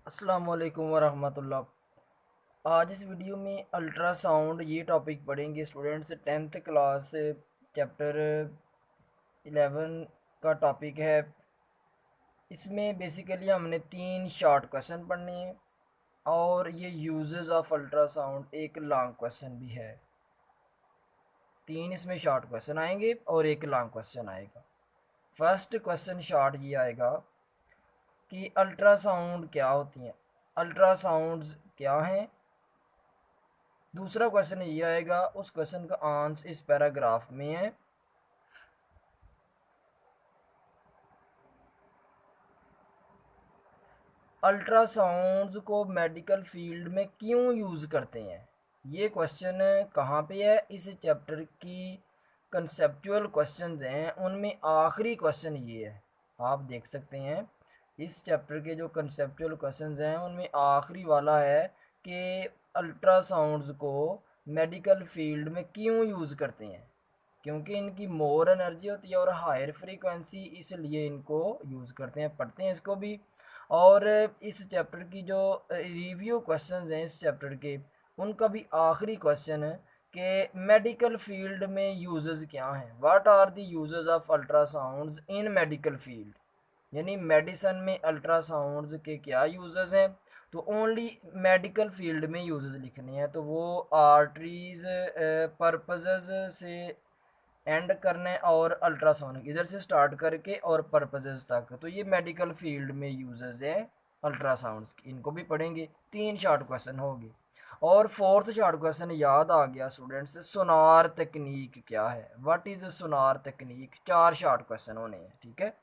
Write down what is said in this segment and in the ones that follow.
अस्सलाम वालेकुम वरहमतुल्लाह। आज इस वीडियो में अल्ट्रासाउंड ये टॉपिक पढ़ेंगे स्टूडेंट्स। टेंथ क्लास चैप्टर 11 का टॉपिक है। इसमें बेसिकली हमने 3 शॉर्ट क्वेश्चन पढ़ने हैं और ये यूजेस ऑफ अल्ट्रासाउंड एक लॉन्ग क्वेश्चन भी है। 3 इसमें शॉर्ट क्वेश्चन आएंगे और एक लॉन्ग क्वेश्चन आएगा। फर्स्ट क्वेश्चन शॉर्ट ये आएगा कि अल्ट्रासाउंड क्या होती हैं, अल्ट्रासाउंड्स क्या हैं। दूसरा क्वेश्चन ये आएगा, उस क्वेश्चन का आंसर इस पैराग्राफ में है। अल्ट्रासाउंड्स को मेडिकल फील्ड में क्यों यूज़ करते हैं। ये क्वेश्चन कहाँ पे है, इस चैप्टर की कंसेप्चुअल क्वेश्चंस हैं उनमें आखिरी क्वेश्चन ये है। आप देख सकते हैं इस चैप्टर के जो कंसेप्चुअल क्वेश्चंस हैं उनमें आखिरी वाला है कि अल्ट्रासाउंड्स को मेडिकल फील्ड में क्यों यूज़ करते हैं। क्योंकि इनकी मोर एनर्जी होती है और हायर फ्रीक्वेंसी, इसलिए इनको यूज़ करते हैं। पढ़ते हैं इसको भी। और इस चैप्टर की जो रिव्यू क्वेश्चंस हैं इस चैप्टर के, उनका भी आखिरी क्वेश्चन है कि मेडिकल फील्ड में यूजेस क्या हैं। What are the uses of ultrasounds in medical field, यानी मेडिसन में अल्ट्रासाउंड्स के क्या यूजेस हैं। तो ओनली मेडिकल फील्ड में यूजेस लिखने हैं, तो वो आर्टरीज पर्पसेस से एंड करना है और अल्ट्रासोनिक इधर से स्टार्ट करके और पर्पसेस तक। तो ये मेडिकल फील्ड में यूजेस है अल्ट्रासाउंड्स की, इनको भी पढ़ेंगे। 3 शॉर्ट क्वेश्चन होंगे। और फोर्थ शॉर्ट क्वेश्चन याद आ गया स्टूडेंट्स, सोनार तकनीक क्या है, व्हाट इज सोनार तकनीक। 4 शॉर्ट क्वेश्चन होने हैं, ठीक है।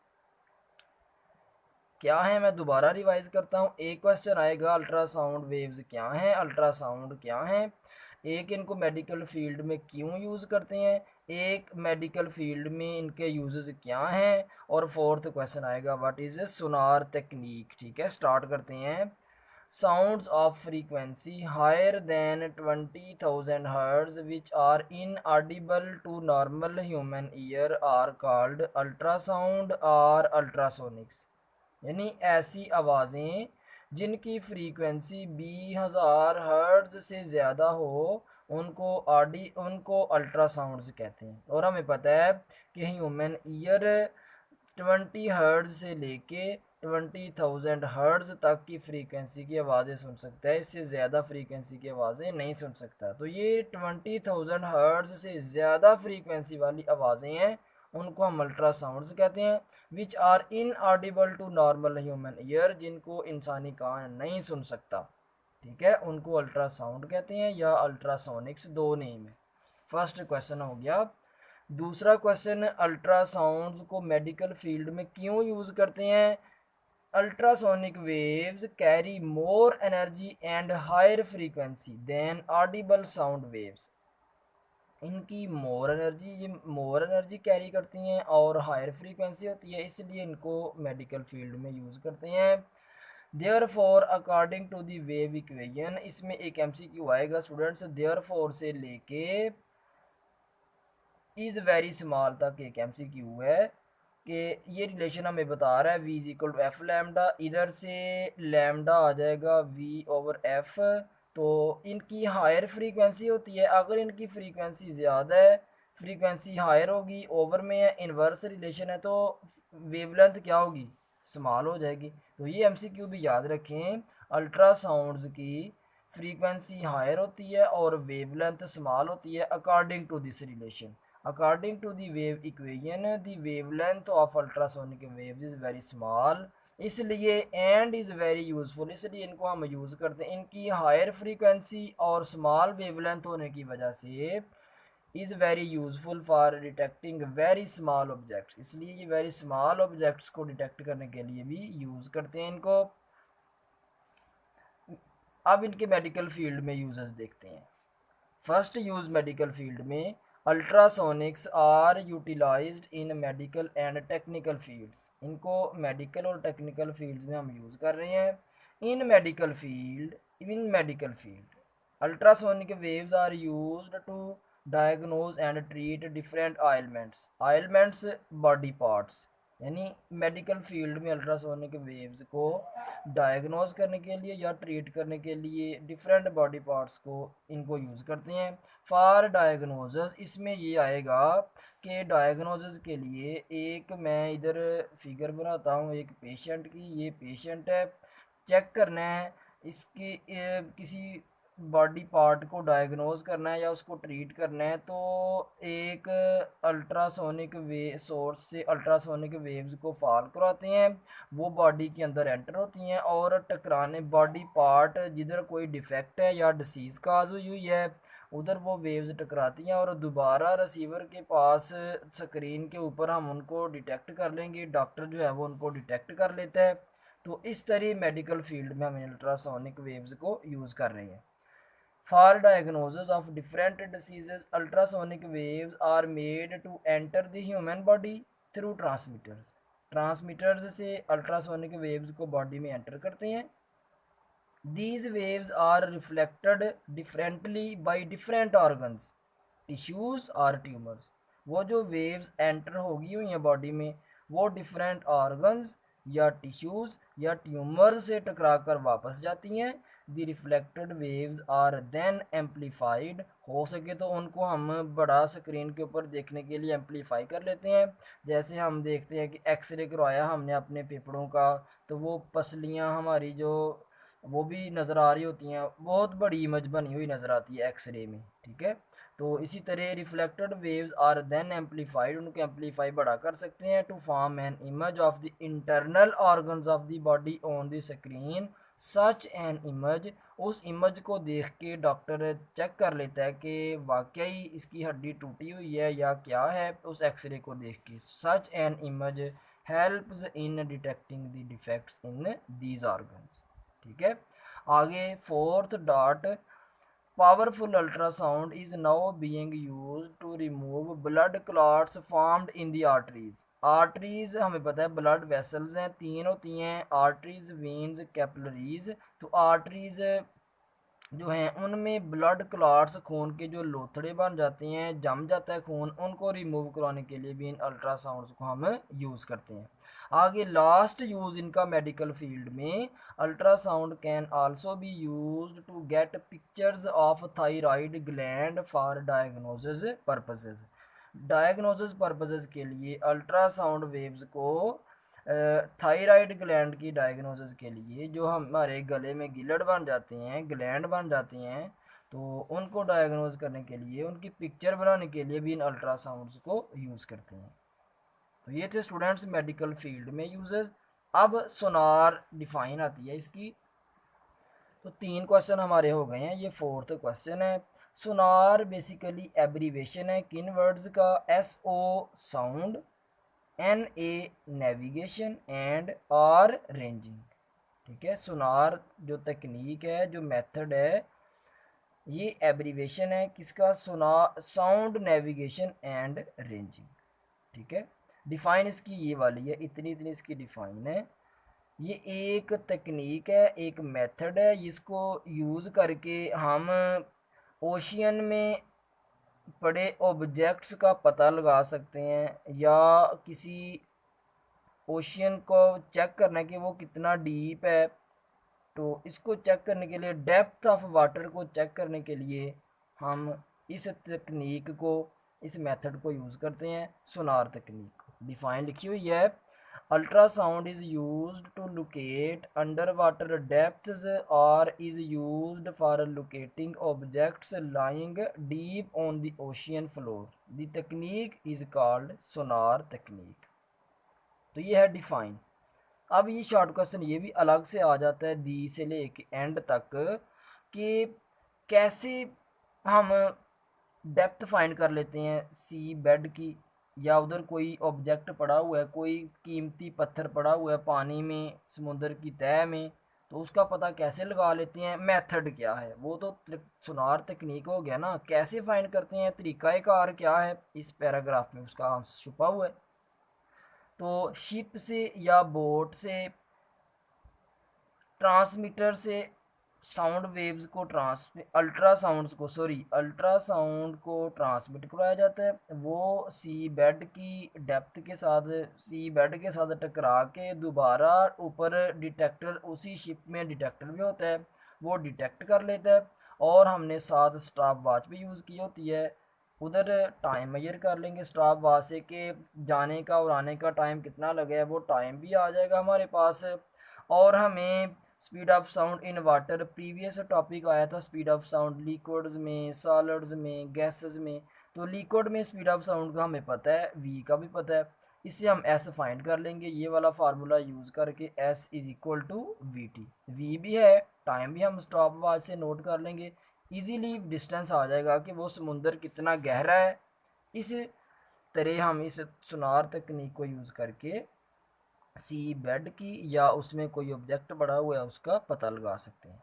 क्या है, मैं दोबारा रिवाइज करता हूँ। एक क्वेश्चन आएगा अल्ट्रासाउंड वेव्स क्या हैं, अल्ट्रासाउंड क्या हैं। एक, इनको मेडिकल फील्ड में क्यों यूज़ करते हैं। एक, मेडिकल फील्ड में इनके यूजेस क्या हैं। और फोर्थ क्वेश्चन आएगा व्हाट इज सोनार टेक्निक। ठीक है, स्टार्ट करते हैं। Sounds of frequency higher than 20,000 hertz which are inaudible to normal human ear are called ultrasound और अल्ट्रासोनिक्स। यानी ऐसी आवाज़ें जिनकी फ्रीक्वेंसी 20,000 हर्ट्ज से ज़्यादा हो उनको अल्ट्रासाउंड्स कहते हैं। और हमें पता है कि ह्यूमन ईयर 20 हर्ट्ज से लेके 20,000 हर्ट्ज तक की फ्रीक्वेंसी की आवाज़ें सुन सकता है, इससे ज़्यादा फ्रीक्वेंसी की आवाज़ें नहीं सुन सकता। तो ये 20,000 हर्ट्ज से ज़्यादा फ्रीक्वेंसी वाली आवाज़ें हैं, उनको हम अल्ट्रासाउंड्स कहते हैं। Which are inaudible to normal human ear, जिनको इंसानी कान नहीं सुन सकता, ठीक है, उनको अल्ट्रासाउंड कहते हैं या अल्ट्रासोनिक्स, दो नेम है। फर्स्ट क्वेश्चन हो गया। दूसरा क्वेश्चन, अल्ट्रासाउंड्स को मेडिकल फील्ड में क्यों यूज़ करते हैं। Ultrasonic waves carry more energy and higher frequency than audible sound waves. इनकी मोर एनर्जी कैरी करती हैं और हायर फ्रीक्वेंसी होती है, इसलिए इनको मेडिकल फील्ड में यूज़ करते हैं। Therefore according to the wave equation, इसमें एक MCQ आएगा स्टूडेंट्स। देयर फॉर से लेके इज़ वेरी स्मॉल तक एक MCQ है कि ये रिलेशन हमें बता रहा है V is equal to f lambda. इधर से लैमडा आ जाएगा V ओवर एफ। तो इनकी हायर फ्रीक्वेंसी होती है, अगर इनकी फ्रीक्वेंसी ज़्यादा है, फ्रीक्वेंसी हायर होगी, ओवर में है, इन्वर्स रिलेशन है, तो वेवलेंथ क्या होगी, स्मॉल हो जाएगी। तो ये MCQ भी याद रखें, अल्ट्रासाउंड्स की फ्रीक्वेंसी हायर होती है और वेवलेंथ स्मॉल होती है according to this relation. According to the wave equation, the wavelength of ultrasonic waves is very small, इसलिए एंड इज़ वेरी यूज़फुल, इसलिए इनको हम यूज़ करते हैं। इनकी हायर फ्रीक्वेंसी और स्मॉल वेवलेंथ होने की वजह से is very useful for detecting very small objects, इसलिए ये वेरी स्मॉल ऑब्जेक्ट्स को डिटेक्ट करने के लिए भी यूज़ करते हैं इनको। अब इनके मेडिकल फील्ड में यूजेस देखते हैं। फर्स्ट यूज़ मेडिकल फील्ड में, ultrasonics are utilised in medical and technical fields. इनको मेडिकल और टेक्निकल फील्ड्स में हम यूज़ कर रहे हैं। In medical field ultrasonic waves are used to diagnose and treat different ailments. Ailments body parts, यानी medical field में अल्ट्रासोनिक वेव्स को डायग्नोज करने के लिए या ट्रीट करने के लिए डिफरेंट बॉडी पार्ट्स को इनको यूज़ करते हैं। फॉर डायग्नोसिस इसमें ये आएगा कि डायग्नोसिस के लिए एक मैं इधर फिगर बनाता हूँ एक पेशेंट की, ये पेशेंट है, चेक करना है इसकी किसी बॉडी पार्ट को डायग्नोज करना है या उसको ट्रीट करना है, तो एक अल्ट्रासोनिक वे सोर्स से अल्ट्रासोनिक वेव्स को फॉल करवाते हैं, वो बॉडी के अंदर एंटर होती हैं और टकराने बॉडी पार्ट जिधर कोई डिफेक्ट है या डिसीज़ काज हुई हुई है उधर वो वेव्स टकराती हैं और दोबारा रिसीवर के पास स्क्रीन के ऊपर हम उनको डिटेक्ट कर लेंगे, डॉक्टर जो है वो उनको डिटेक्ट कर लेता है। तो इस तरह मेडिकल फील्ड में हम अल्ट्रासोनिक वेव्स को यूज़ कर रहे हैं। For diagnosis of different diseases ultrasonic waves are made to enter the human body through transmitters. Transmitters से अल्ट्रासोनिक वेव्स को बॉडी में एंटर करते हैं। These waves are reflected differently by different organs, tissues और tumours. वो जो waves enter होगी हुई हैं बॉडी में वो डिफरेंट ऑर्गन्स या टिश्यूज़ या ट्यूमर्स से टकरा कर वापस जाती हैं। The reflected waves are then amplified, हो सके तो उनको हम बड़ा स्क्रीन के ऊपर देखने के लिए एम्पलीफाई कर लेते हैं। जैसे हम देखते हैं कि एक्सरे करवाया हमने अपने फेफड़ों का, तो वो पसलियाँ हमारी जो वो भी नज़र आ रही होती हैं, बहुत बड़ी इमेज बनी हुई नज़र आती है एक्सरे में, ठीक है। तो इसी तरह reflected waves are then amplified, उनको एम्पलीफाई बड़ा कर सकते हैं to form an image of the internal organs of the body on the screen. Such an image, उस इमेज को देख के डॉक्टर चेक कर लेता है कि वाकई इसकी हड्डी टूटी हुई है या क्या है, उस एक्सरे को देख के। Such an image helps in detecting the defects in these organs, ठीक है। आगे fourth dot, powerful ultrasound is now being used to remove blood clots formed in the arteries. Arteries हमें पता है ब्लड वेसल्स हैं, तीन होती हैं, आर्टरीज, वेन्स, कैपिलरीज। तो आर्टरीज जो हैं उनमें ब्लड क्लॉट्स, खून के जो लोथड़े बन जाते हैं, जम जाता है खून, उनको रिमूव कराने के लिए भी इन अल्ट्रासाउंड्स को हम यूज़ करते हैं। आगे लास्ट यूज़ इनका मेडिकल फील्ड में, ultrasound can also be used to get pictures of thyroid gland for diagnosis purposes. Diagnosis purposes के लिए अल्ट्रासाउंड वेव्स को थायराइड ग्लैंड की डायग्नोसिस के लिए, जो हमारे गले में गिलड़ बन जाते हैं, ग्लैंड बन जाती हैं, तो उनको डायग्नोज करने के लिए, उनकी पिक्चर बनाने के लिए भी इन अल्ट्रासाउंड्स को यूज़ करते हैं। तो ये थे स्टूडेंट्स मेडिकल फील्ड में यूजेस। अब सोनार डिफाइन आती है इसकी। तो तीन क्वेश्चन हमारे हो गए हैं, ये फोर्थ क्वेश्चन है। सोनार बेसिकली एब्रीवेशन है किन वर्ड्स का? S O sound, N A navigation and R ranging, ठीक है। सोनार जो तकनीक है, जो मेथड है, ये एब्रीवेशन है किसका? Sonar sound navigation and ranging, ठीक है। डिफाइन इसकी ये वाली है, इतनी इतनी इसकी डिफाइन है। ये एक तकनीक है, एक मेथड है, जिसको यूज़ करके हम ओशियन में पड़े ऑब्जेक्ट्स का पता लगा सकते हैं या किसी ओशियन को चेक करना है कि वो कितना डीप है, तो इसको चेक करने के लिए, डेप्थ ऑफ वाटर को चेक करने के लिए हम इस तकनीक को, इस मेथड को यूज़ करते हैं, सोनार तकनीक को। डिफाइन लिखी हुई है, ultrasound is used to locate under water depths और is used for locating objects lying deep on the ocean floor. The तकनीक इज़ कॉल्ड सोनार तकनीक। तो ये है डिफाइन। अब ये शॉर्ट क्वेश्चन ये भी अलग से आ जाता है दी से लेके एंड तक कि कैसे हम डेप्थ फाइंड कर लेते हैं सी बेड की, या उधर कोई ऑब्जेक्ट पड़ा हुआ है, कोई कीमती पत्थर पड़ा हुआ है पानी में, समुद्र की तह में, तो उसका पता कैसे लगा लेते हैं, मेथड क्या है, वो तो सोनार तकनीक हो गया ना। कैसे फाइंड करते हैं, तरीक़ाकार क्या है, इस पैराग्राफ में उसका आंसर छुपा हुआ है। तो शिप से या बोट से, ट्रांसमीटर से साउंड वेव्स को अल्ट्रासाउंड को ट्रांसमिट करवाया जाता है, वो सी बेड के साथ टकरा के दोबारा ऊपर डिटेक्टर, उसी शिप में डिटेक्टर भी होता है, वो डिटेक्ट कर लेता है। और हमने साथ स्टॉप वॉच भी यूज़ की होती है, उधर टाइम मेजर कर लेंगे स्टॉप वॉच से कि जाने का और आने का टाइम कितना लगा है, वो टाइम भी आ जाएगा हमारे पास। और हमें speed of sound in water, previous topic आया था स्पीड ऑफ साउंड लिक्विड्स में, सॉलिड्स में, गैसेस में। तो लिक्विड में स्पीड ऑफ साउंड का हमें पता है, वी का भी पता है, इससे हम एस फाइंड कर लेंगे ये वाला फार्मूला यूज़ करके, S is equal to V T. V भी है, टाइम भी हम स्टॉप वॉच से नोट कर लेंगे, इजीली डिस्टेंस आ जाएगा कि वो समुंदर कितना गहरा है। इस तरह हम इस सुनार तकनीक को यूज़ करके सी बेड की या उसमें कोई ऑब्जेक्ट पड़ा हुआ है उसका पता लगा सकते हैं।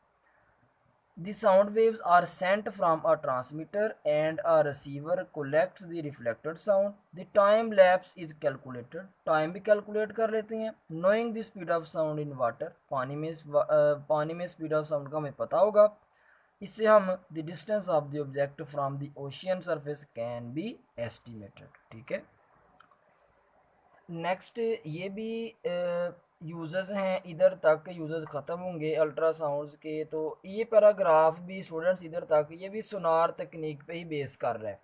The sound waves are sent from a transmitter and a receiver collects the reflected sound. The time lapse is calculated. Time भी calculate कर लेते हैं। Knowing the speed of sound in water, पानी में speed of sound का हमें पता होगा। इससे हम the distance of the object from the ocean surface can be estimated। ठीक है। नेक्स्ट ये भी यूज़र्स हैं, इधर तक यूज़र्स ख़त्म होंगे अल्ट्रासाउंड्स के। तो ये पैराग्राफ भी स्टूडेंट्स इधर तक, ये भी सोनार तकनीक पे ही बेस कर रहा है।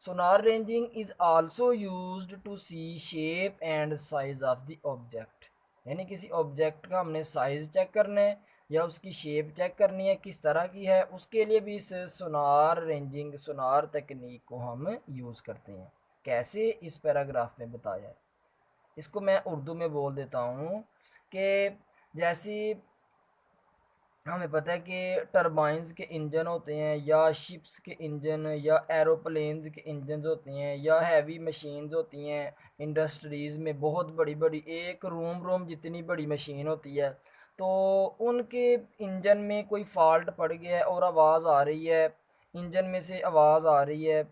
Sonar ranging is also used to see shape and size of the object, यानी किसी ऑब्जेक्ट का हमने साइज़ चेक करना है या उसकी शेप चेक करनी है किस तरह की है, उसके लिए भी इस सोनार तकनीक को हम यूज़ करते हैं। कैसे, इस पैराग्राफ में बताया है। इसको मैं उर्दू में बोल देता हूँ कि जैसे हमें पता है कि टरबाइंस के इंजन होते हैं, या शिप्स के इंजन, या एरोप्लेन्स के इंजन होते हैं, या हैवी मशीन्स होती हैं इंडस्ट्रीज़ में, बहुत बड़ी बड़ी, एक रूम जितनी बड़ी मशीन होती है। तो उनके इंजन में कोई फॉल्ट पड़ गया है और आवाज़ आ रही है, इंजन में से आवाज़ आ रही है,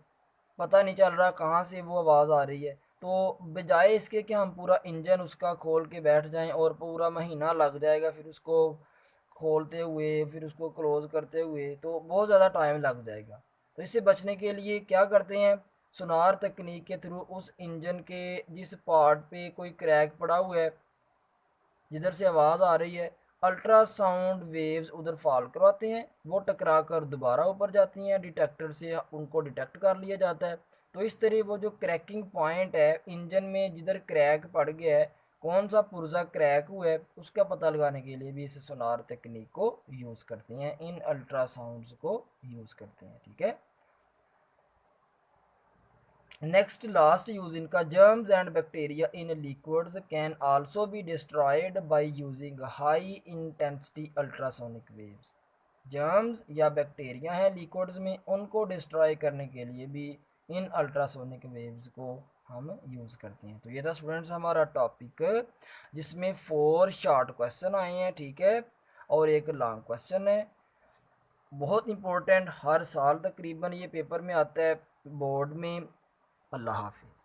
पता नहीं चल रहा कहाँ से वो आवाज़ आ रही है। तो बजाय इसके कि हम पूरा इंजन उसका खोल के बैठ जाएं और पूरा महीना लग जाएगा फिर उसको खोलते हुए, फिर उसको क्लोज़ करते हुए, तो बहुत ज़्यादा टाइम लग जाएगा। तो इससे बचने के लिए क्या करते हैं, सोनार तकनीक के थ्रू उस इंजन के जिस पार्ट पे कोई क्रैक पड़ा हुआ है, जिधर से आवाज़ आ रही है, अल्ट्रासाउंड वेव्स उधर फॉल करवाते हैं, वो टकरा कर दोबारा ऊपर जाती हैं, डिटेक्टर से उनको डिटेक्ट कर लिया जाता है। तो इस तरह वो जो क्रैकिंग पॉइंट है इंजन में, जिधर क्रैक पड़ गया है, कौन सा पुर्जा क्रैक हुआ है, उसका पता लगाने के लिए भी इस सोनार तकनीक को यूज़ करते हैं, इन अल्ट्रासाउंड्स को यूज़ करते हैं। ठीक है। नेक्स्ट लास्ट यूज इनका, germs and bacteria in liquids can also be destroyed by using high intensity ultrasonic waves. Germs या बैक्टीरिया हैं लिक्विड्स में, उनको डिस्ट्रॉय करने के लिए भी इन अल्ट्रासोनिक वेव्स को हम यूज़ करते हैं। तो ये था स्टूडेंट्स हमारा टॉपिक, जिसमें 4 शॉर्ट क्वेश्चन आए हैं, ठीक है, और एक लॉन्ग क्वेश्चन है। बहुत इंपॉर्टेंट, हर साल तकरीबन ये पेपर में आता है बोर्ड में। अल्लाह हाफिज़।